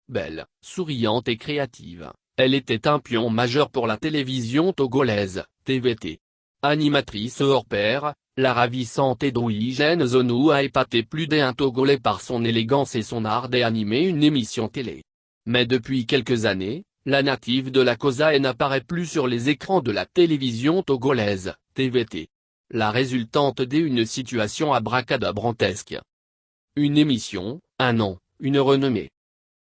Belle, souriante et créative, elle était un pion majeur pour la télévision togolaise, TVT. Animatrice hors pair, la ravissante Edwige Nzonou a épaté plus d'un Togolais par son élégance et son art d'animer une émission télé. Mais depuis quelques années, la native de la Cosa n'apparaît plus sur les écrans de la télévision togolaise, TVT. La résultante d'une situation abracadabrantesque. Une émission, un nom, une renommée.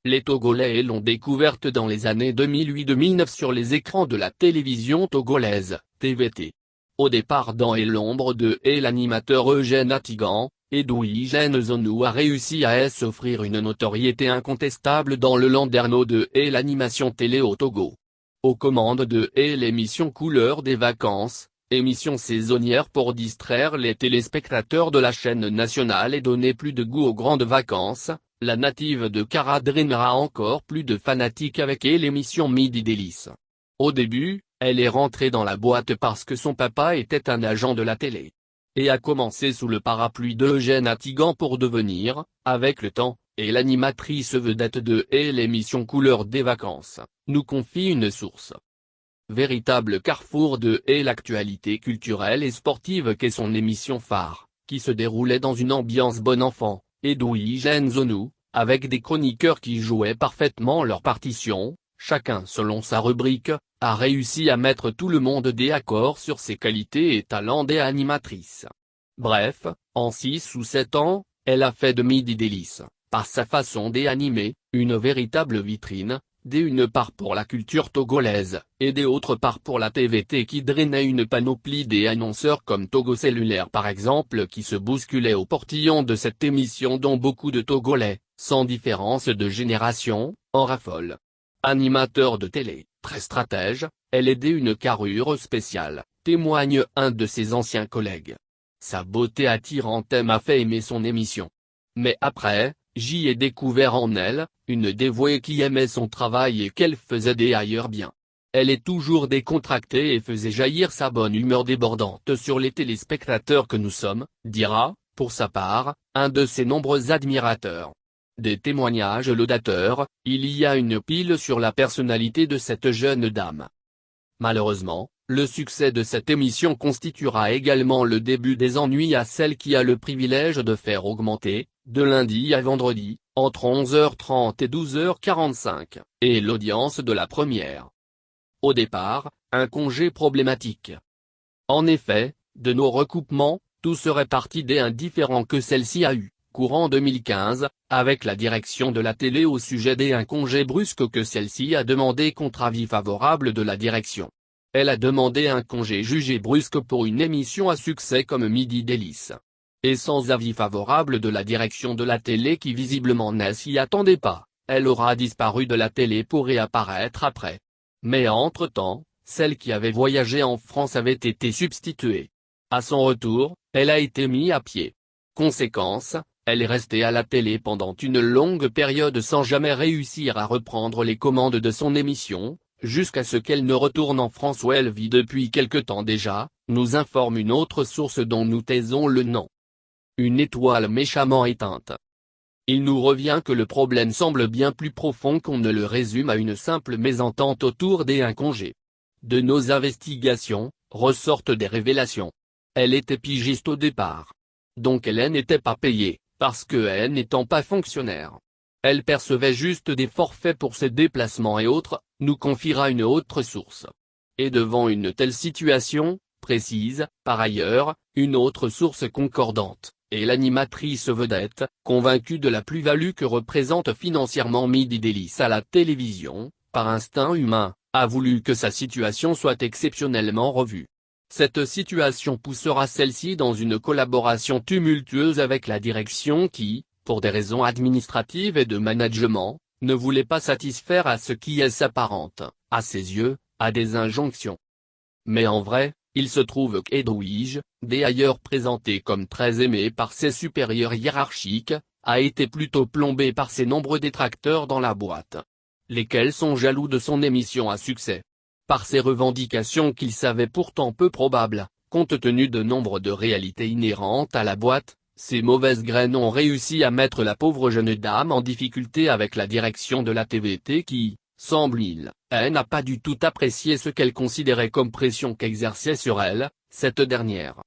Les Togolais l'ont découverte dans les années 2008-2009 sur les écrans de la télévision togolaise, TVT. Au départ dans Et l'ombre de Et l'animateur Eugène Atigan, Edwige Nzonou a réussi à s'offrir une notoriété incontestable dans le landerneau de Et l'animation télé au Togo. Aux commandes de Et l'émission Couleur des vacances, émission saisonnière pour distraire les téléspectateurs de la chaîne nationale et donner plus de goût aux grandes vacances, la native de Kara drainera encore plus de fanatiques avec l'émission Midi Délices. Au début, elle est rentrée dans la boîte parce que son papa était un agent de la télé. Et a commencé sous le parapluie d'Eugène Atigan pour devenir, avec le temps, l'animatrice vedette de l'émission Couleur des vacances, nous confie une source. Véritable carrefour de l'actualité culturelle et sportive qu'est son émission phare, qui se déroulait dans une ambiance bon enfant, Edwige Nzonou, avec des chroniqueurs qui jouaient parfaitement leur partition, chacun selon sa rubrique, a réussi à mettre tout le monde d'accord sur ses qualités et talents d'animatrice. Bref, en 6 ou 7 ans, elle a fait de Midi Délices, par sa façon d'animer, une véritable vitrine, d'une part pour la culture togolaise, et d'autre part pour la TVT qui drainait une panoplie d'annonceurs comme Togo Cellulaire par exemple qui se bousculaient au portillon de cette émission dont beaucoup de Togolais, sans différence de génération, en raffolent. Animateur de télé, très stratège, elle est d'une carrure spéciale, témoigne un de ses anciens collègues. Sa beauté attirante m'a fait aimer son émission. Mais après, j'y ai découvert en elle, une dévouée qui aimait son travail et qu'elle faisait d'ailleurs bien. Elle est toujours décontractée et faisait jaillir sa bonne humeur débordante sur les téléspectateurs que nous sommes, dira, pour sa part, un de ses nombreux admirateurs. Des témoignages laudateurs, il y a une pile sur la personnalité de cette jeune dame. Malheureusement, le succès de cette émission constituera également le début des ennuis à celle qui a le privilège de faire augmenter, de lundi à vendredi, entre 11h30 et 12h45, et l'audience de la première. Au départ, un congé problématique. En effet, de nos recoupements, tout serait parti des indifférents que celle-ci a eu, courant 2015, avec la direction de la télé au sujet d'un congé brusque que celle-ci a demandé contre avis favorable de la direction. Elle a demandé un congé jugé brusque pour une émission à succès comme Midi Délices. Et sans avis favorable de la direction de la télé qui visiblement ne s'y attendait pas, elle aura disparu de la télé pour réapparaître après. Mais entre-temps, celle qui avait voyagé en France avait été substituée. À son retour, elle a été mise à pied. Conséquence, elle est restée à la télé pendant une longue période sans jamais réussir à reprendre les commandes de son émission, jusqu'à ce qu'elle ne retourne en France où elle vit depuis quelque temps déjà, nous informe une autre source dont nous taisons le nom. Une étoile méchamment éteinte. Il nous revient que le problème semble bien plus profond qu'on ne le résume à une simple mésentente autour d'un congé. De nos investigations, ressortent des révélations. Elle était pigiste au départ. Donc elle n'était pas payée, parce que elle n'étant pas fonctionnaire. Elle percevait juste des forfaits pour ses déplacements et autres, nous confiera une autre source. Et devant une telle situation, précise, par ailleurs, une autre source concordante, et l'animatrice vedette, convaincue de la plus-value que représente financièrement Midi Délices à la télévision, par instinct humain, a voulu que sa situation soit exceptionnellement revue. Cette situation poussera celle-ci dans une collaboration tumultueuse avec la direction qui, pour des raisons administratives et de management, ne voulait pas satisfaire à ce qui s'apparente, à ses yeux, à des injonctions. Mais en vrai, il se trouve qu'Edwige, d'ailleurs présentée comme très aimée par ses supérieurs hiérarchiques, a été plutôt plombée par ses nombreux détracteurs dans la boîte. Lesquels sont jaloux de son émission à succès. Par ses revendications qu'ils savaient pourtant peu probables, compte tenu de nombre de réalités inhérentes à la boîte, ces mauvaises graines ont réussi à mettre la pauvre jeune dame en difficulté avec la direction de la TVT qui, semble-t-il, n'a pas du tout apprécié ce qu'elle considérait comme pression qu'exerçait sur elle, cette dernière.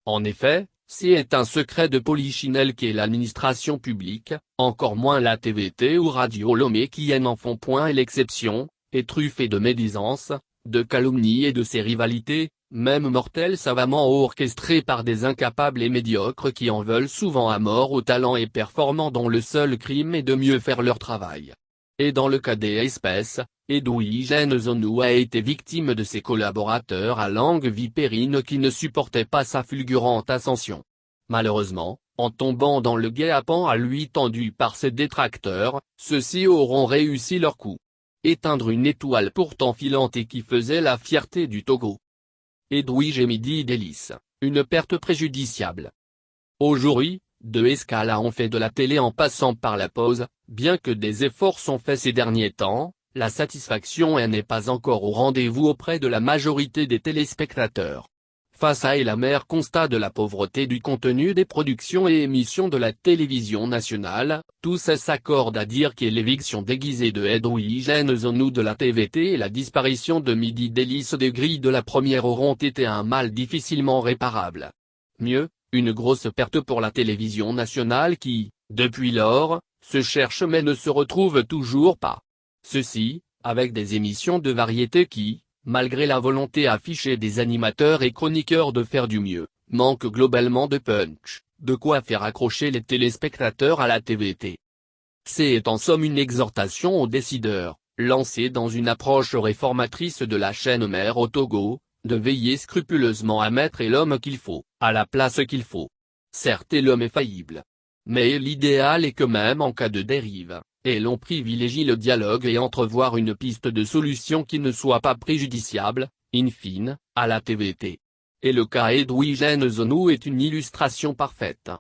En effet, c'est un secret de polichinelle qu'est l'administration publique, encore moins la TVT ou Radio Lomé qui n'en font point l'exception, est truffée de médisances, de calomnies et de ces rivalités, même mortelles savamment orchestrées par des incapables et médiocres qui en veulent souvent à mort aux talents et performants dont le seul crime est de mieux faire leur travail. Et dans le cas des espèces, Edwige Zonou a été victime de ses collaborateurs à langue vipérine qui ne supportaient pas sa fulgurante ascension. Malheureusement, en tombant dans le guet-apens à lui tendu par ses détracteurs, ceux-ci auront réussi leur coup. Éteindre une étoile pourtant filante et qui faisait la fierté du Togo. Edwige et Midi Délice, une perte préjudiciable. Aujourd'hui, deux escales ont fait de la télé en passant par la pause, bien que des efforts sont faits ces derniers temps, la satisfaction n'est pas encore au rendez-vous auprès de la majorité des téléspectateurs. Face à l'amer constat de la pauvreté du contenu des productions et émissions de la télévision nationale, tous s'accordent à dire que l'éviction déguisée de Edwige Zonou de la TVT et la disparition de Midi Délice des grilles de la première auront été un mal difficilement réparable. Mieux, une grosse perte pour la télévision nationale qui, depuis lors, se cherche mais ne se retrouve toujours pas. Ceci, avec des émissions de variété qui, malgré la volonté affichée des animateurs et chroniqueurs de faire du mieux, manquent globalement de punch, de quoi faire accrocher les téléspectateurs à la TVT. C'est en somme une exhortation aux décideurs, lancée dans une approche réformatrice de la chaîne mère au Togo, de veiller scrupuleusement à mettre l'homme qu'il faut, à la place qu'il faut. Certes l'homme est faillible. Mais l'idéal est que même en cas de dérive, l'on privilégie le dialogue et entrevoir une piste de solution qui ne soit pas préjudiciable, in fine, à la TVT. Et le cas Edwige Zonou est une illustration parfaite.